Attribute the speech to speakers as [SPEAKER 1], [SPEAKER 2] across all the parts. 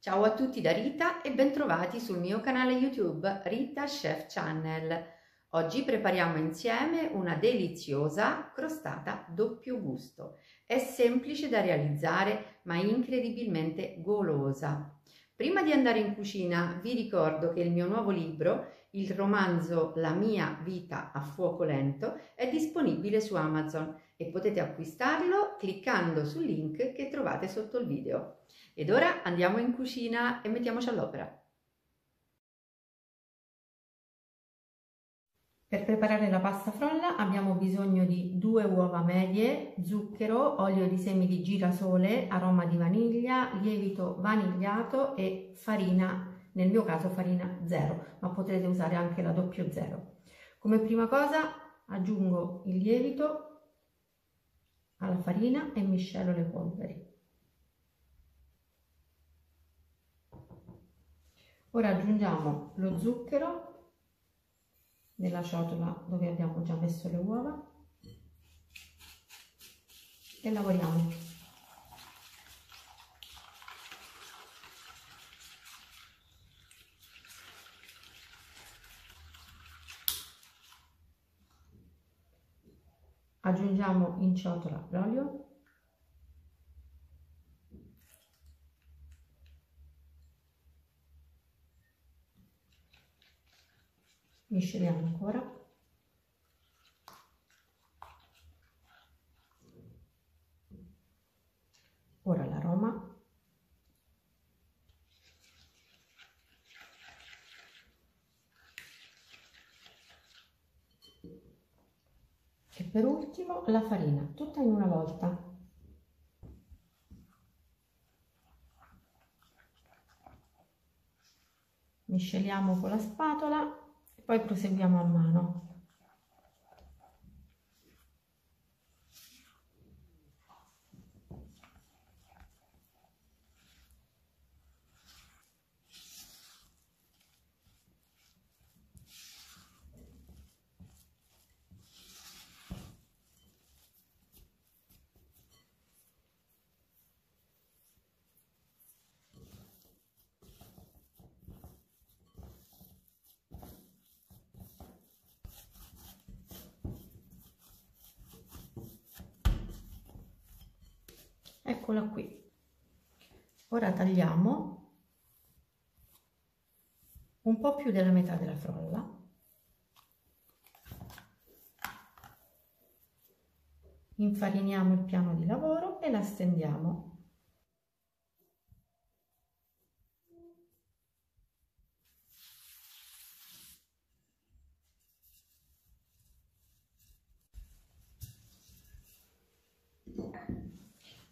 [SPEAKER 1] Ciao a tutti da Rita e bentrovati sul mio canale YouTube Rita Chef Channel. Oggi prepariamo insieme una deliziosa crostata doppio gusto. È semplice da realizzare ma incredibilmente golosa. Prima di andare in cucina vi ricordo che il mio nuovo libro, il romanzo La mia vita a fuoco lento, è disponibile su Amazon e potete acquistarlo cliccando sul link che trovate sotto il video. Ed ora andiamo in cucina e mettiamoci all'opera. Per preparare la pasta frolla abbiamo bisogno di 2 uova medie, zucchero, olio di semi di girasole, aroma di vaniglia, lievito vanigliato e farina, nel mio caso farina 0, ma potrete usare anche la 00. Come prima cosa aggiungo il lievito alla farina e miscelo le polveri. Ora aggiungiamo lo zucchero nella ciotola dove abbiamo già messo le uova e lavoriamo. Aggiungiamo in ciotola l'olio. Misceliamo ancora. Ora l'aroma. E per ultimo la farina, tutta in una volta. Misceliamo con la spatola e poi proseguiamo a mano. Eccola qui. Ora tagliamo un po' più della metà della frolla. Infariniamo il piano di lavoro e la stendiamo.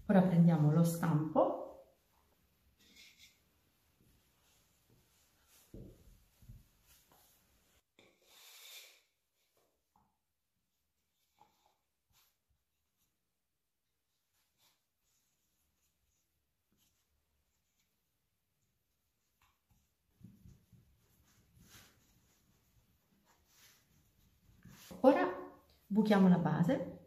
[SPEAKER 1] Ora prendiamo lo stampo ora buchiamo la base.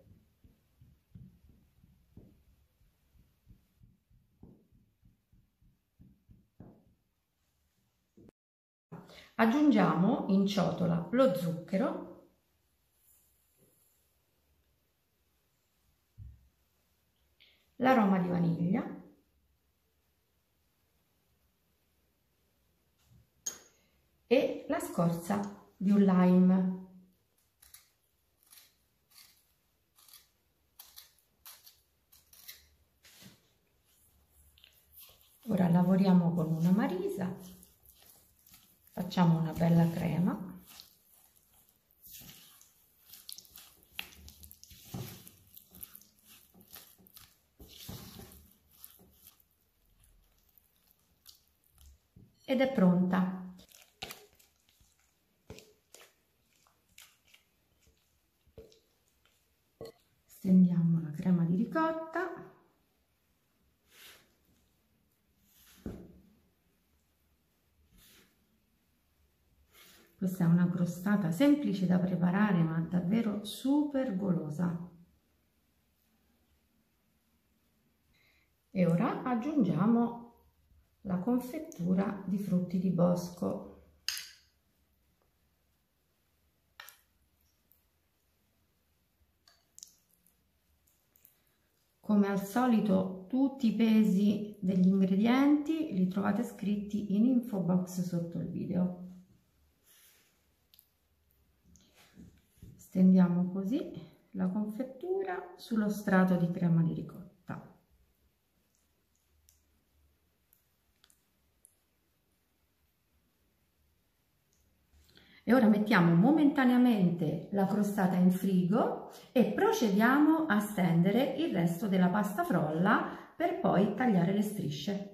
[SPEAKER 1] Aggiungiamo in ciotola lo zucchero, l'aroma di vaniglia e la scorza di un lime. Ora lavoriamo con una marisa, facciamo una bella crema. Ed è pronta. Stendiamo la crema di ricotta. Questa è una crostata semplice da preparare ma davvero super golosa. E ora aggiungiamo la confettura di frutti di bosco. Come al solito tutti i pesi degli ingredienti li trovate scritti in info box sotto il video. Stendiamo così la confettura sullo strato di crema di ricotta. E ora mettiamo momentaneamente la crostata in frigo e procediamo a stendere il resto della pasta frolla per poi tagliare le strisce.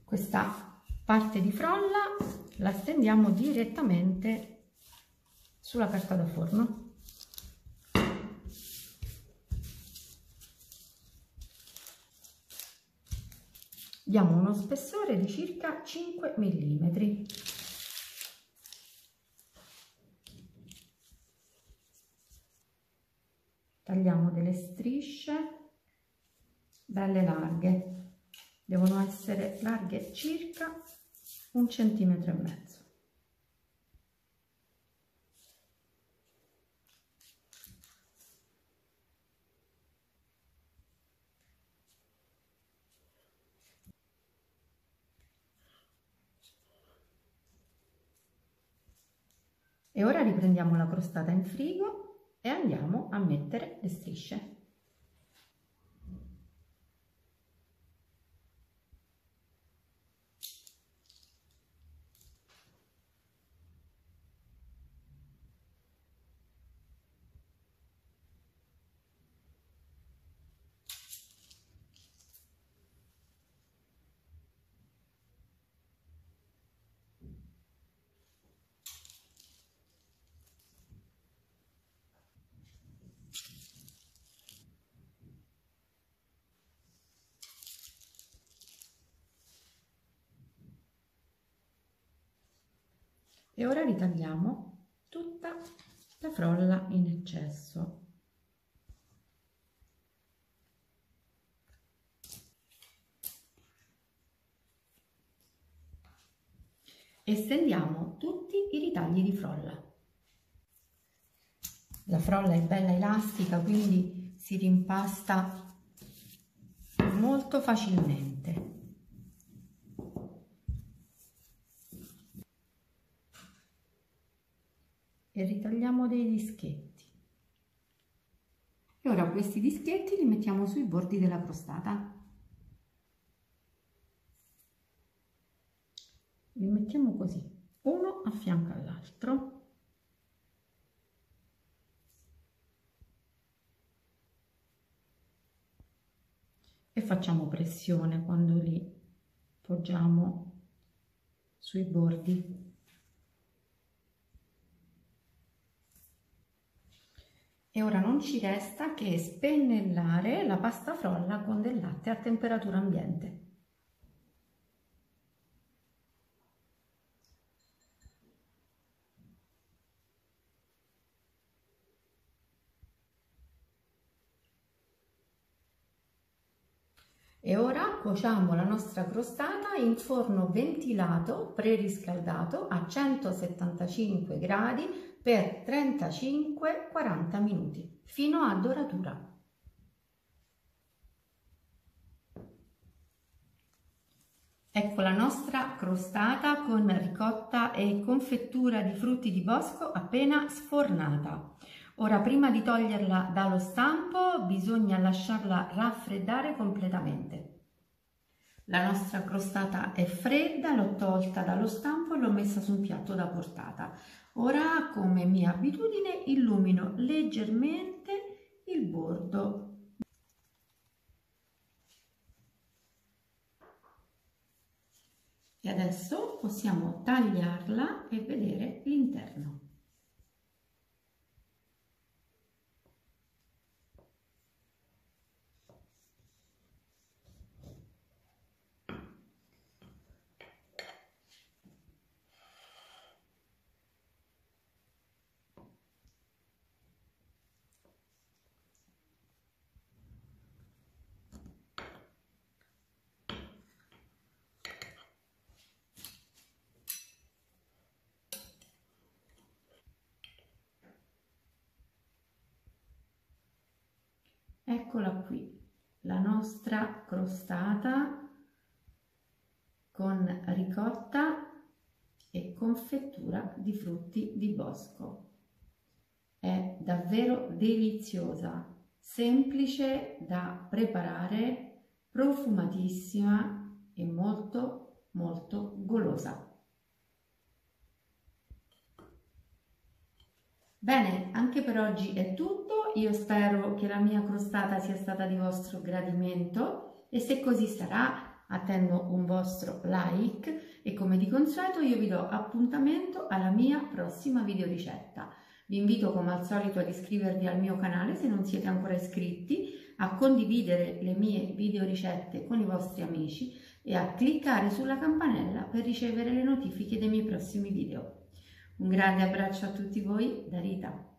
[SPEAKER 1] Questa parte di frolla la stendiamo direttamente sulla carta da forno. Diamo uno spessore di circa 5 mm. Tagliamo delle strisce belle larghe, devono essere larghe circa 1,5 cm. E ora riprendiamo la crostata in frigo e andiamo a mettere le strisce. E ora ritagliamo tutta la frolla in eccesso. E stendiamo tutti i ritagli di frolla. La frolla è bella elastica, quindi si rimpasta molto facilmente. E ritagliamo dei dischetti. E ora questi dischetti li mettiamo sui bordi della crostata. Li mettiamo così, uno a fianco all'altro. E facciamo pressione quando li poggiamo sui bordi. E ora non ci resta che spennellare la pasta frolla con del latte a temperatura ambiente. E ora cuociamo la nostra crostata in forno ventilato preriscaldato a 175 gradi per 35-40 minuti fino a doratura. Ecco la nostra crostata con ricotta e confettura di frutti di bosco appena sfornata. Ora, prima di toglierla dallo stampo, bisogna lasciarla raffreddare completamente. La nostra crostata è fredda, l'ho tolta dallo stampo e l'ho messa su un piatto da portata. Ora, come mia abitudine, illumino leggermente il bordo. E adesso possiamo tagliarla e vedere l'interno. Eccola qui, la nostra crostata con ricotta e confettura di frutti di bosco. È davvero deliziosa, semplice da preparare, profumatissima e molto molto golosa. Bene, anche per oggi è tutto. Io spero che la mia crostata sia stata di vostro gradimento e se così sarà attendo un vostro like e come di consueto io vi do appuntamento alla mia prossima video ricetta. Vi invito come al solito ad iscrivervi al mio canale se non siete ancora iscritti, a condividere le mie video ricette con i vostri amici e a cliccare sulla campanella per ricevere le notifiche dei miei prossimi video. Un grande abbraccio a tutti voi da Rita.